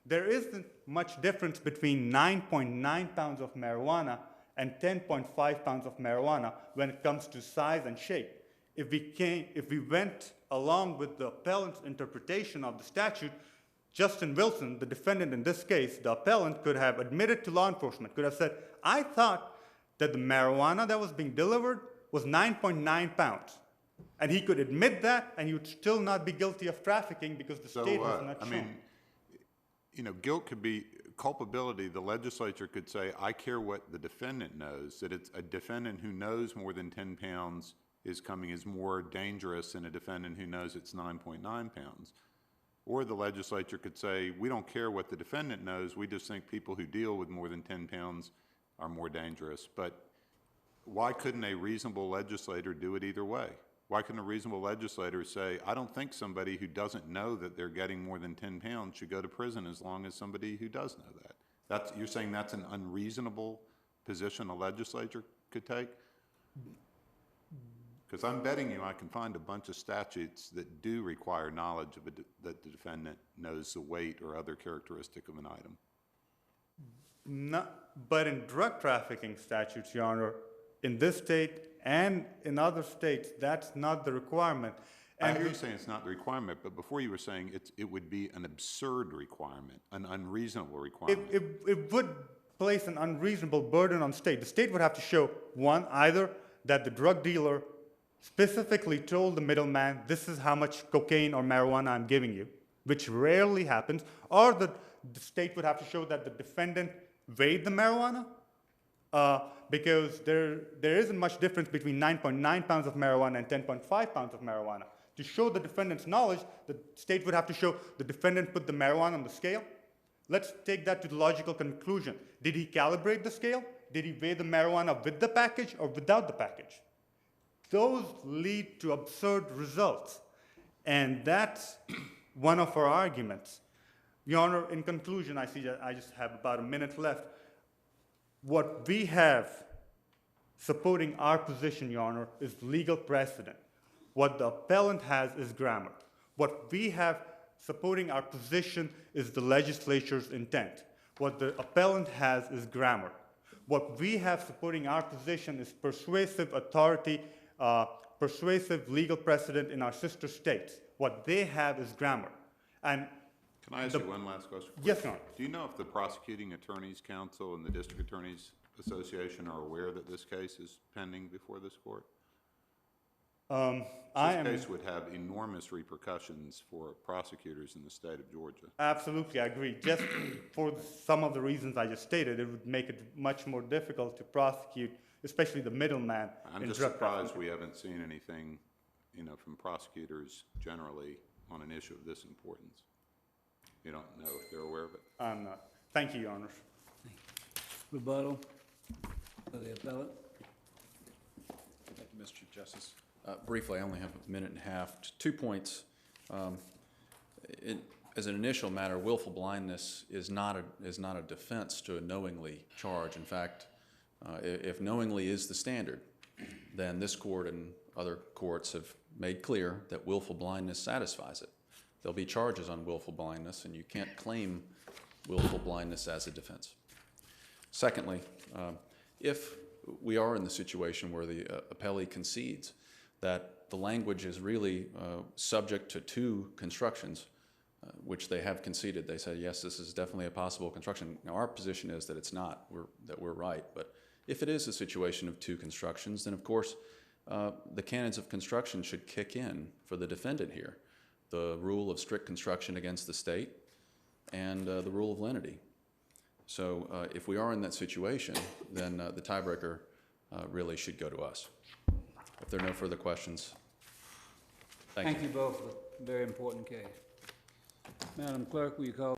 there isn't much difference between 9.9 pounds of marijuana and 10.5 pounds of marijuana when it comes to size and shape. If we went along with the appellant's interpretation of the statute, Justin Wilson, the defendant in this case, the appellant, could have admitted to law enforcement, could have said, I thought that the marijuana that was being delivered was 9.9 pounds. And he could admit that, and he would still not be guilty of trafficking because the state was not shown. I mean, you know, guilt could be culpability. The legislature could say, I care what the defendant knows, that it's a defendant who knows more than 10 pounds is more dangerous than a defendant who knows it's 9.9 pounds. Or the legislature could say, we don't care what the defendant knows, we just think people who deal with more than 10 pounds are more dangerous. But why couldn't a reasonable legislator do it either way? Why couldn't a reasonable legislator say, I don't think somebody who doesn't know that they're getting more than 10 pounds should go to prison as long as somebody who does know that? You're saying that's an unreasonable position a legislature could take? Because I'm betting you I can find a bunch of statutes that do require knowledge of that the defendant knows the weight or other characteristic of an item. But in drug trafficking statutes, Your Honor, in this state and in other states, that's not the requirement. And I hear you saying it's not the requirement, but before you were saying it would be an absurd requirement, an unreasonable requirement. It would place an unreasonable burden on state. The state would have to show, one, either that the drug dealer specifically told the middleman, this is how much cocaine or marijuana I'm giving you, which rarely happens, or the state would have to show that the defendant weighed the marijuana, because there isn't much difference between 9.9 pounds of marijuana and 10.5 pounds of marijuana. To show the defendant's knowledge, the state would have to show the defendant put the marijuana on the scale. Let's take that to the logical conclusion. Did he calibrate the scale? Did he weigh the marijuana with the package or without the package? Those lead to absurd results. And that's one of our arguments. Your Honor, in conclusion, I see that I just have about a minute left. What we have supporting our position, Your Honor, is legal precedent. What the appellant has is grammar. What we have supporting our position is the legislature's intent. What the appellant has is grammar. What we have supporting our position is persuasive authority, persuasive legal precedent in our sister states. What they have is grammar. And can I ask you one last question? Yes, Your Honor. Do you know if the Prosecuting Attorneys Council and the District Attorneys Association are aware that this case is pending before this court? This case would have enormous repercussions for prosecutors in the state of Georgia. Absolutely, I agree. Just for some of the reasons I just stated, it would make it much more difficult to prosecute, especially the middleman. I'm just surprised we haven't seen anything, you know, from prosecutors generally on an issue of this importance. You don't know if they're aware of it? I'm not. Thank you, Your Honors. Rebuttal for the appellant. Thank you, Mr. Chief Justice. Briefly, I only have a minute and a half. 2 points. As an initial matter, willful blindness is not a defense to a knowingly charge. In fact, if knowingly is the standard, then this court and other courts have made clear that willful blindness satisfies it. There'll be charges on willful blindness, and you can't claim willful blindness as a defense. Secondly, if we are in the situation where the appellee concedes that the language is really subject to 2 constructions, which they have conceded, they say, yes, this is definitely a possible construction. Now, our position is that it's not, that we're right. But if it is a situation of 2 constructions, then, of course, the canons of construction should kick in for the defendant here. The rule of strict construction against the state and the rule of lenity. So if we are in that situation, then the tiebreaker really should go to us. If there are no further questions, thank you. Thank you both for a very important case. Madam Clerk, will you call